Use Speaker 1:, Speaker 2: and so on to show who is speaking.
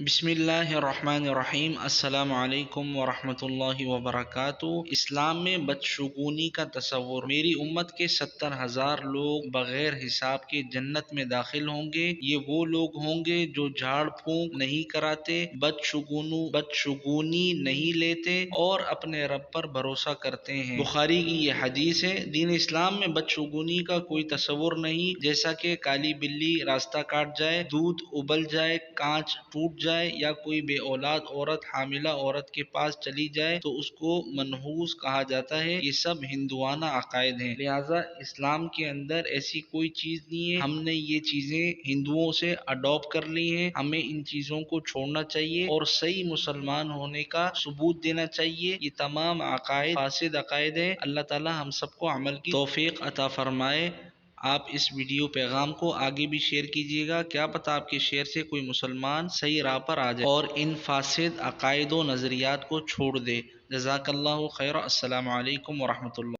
Speaker 1: بسم اللہ الرحمن الرحیم۔ السلام علیکم ورحمۃ اللہ وبرکاتہ۔ اسلام میں بدشگونی کا تصور۔ میری امت کے 70,000 لوگ بغیر حساب کے جنت میں داخل ہوں گے۔ یہ وہ لوگ ہوں گے جو جھاڑ پھونک نہیں کراتے، بدشگونی نہیں لیتے اور اپنے رب پر بھروسہ کرتے ہیں۔ بخاری کی یہ حدیث ہے۔ دین اسلام میں بدشگونی کا کوئی تصور نہیں، جیسا کہ کالی بلی راستہ کاٹ جائے، دودھ ابل جائے، کانچ ٹوٹ جائے یا کوئی بے اولاد عورت حاملہ عورت کے پاس چلی جائے تو اس کو منحوس کہا جاتا ہے۔ یہ سب ہندوانہ عقائد ہیں، لہذا اسلام کے اندر ایسی کوئی چیز نہیں ہے۔ ہم نے یہ چیزیں ہندوؤں سے اڈاپٹ کر لی ہیں، ہمیں ان چیزوں کو چھوڑنا چاہیے اور صحیح مسلمان ہونے کا ثبوت دینا چاہیے۔ یہ تمام عقائد فاسد عقائد ہیں۔ اللہ تعالی ہم سب کو عمل کی توفیق عطا فرمائے۔ آپ اس ویڈیو پیغام کو آگے بھی شیئر کیجیے گا، کیا پتہ آپ کے شیئر سے کوئی مسلمان صحیح راہ پر آ جائے اور ان فاسد عقائد و نظریات کو چھوڑ دے۔ جزاک اللہ خیر۔ السلام علیکم ورحمۃ اللہ۔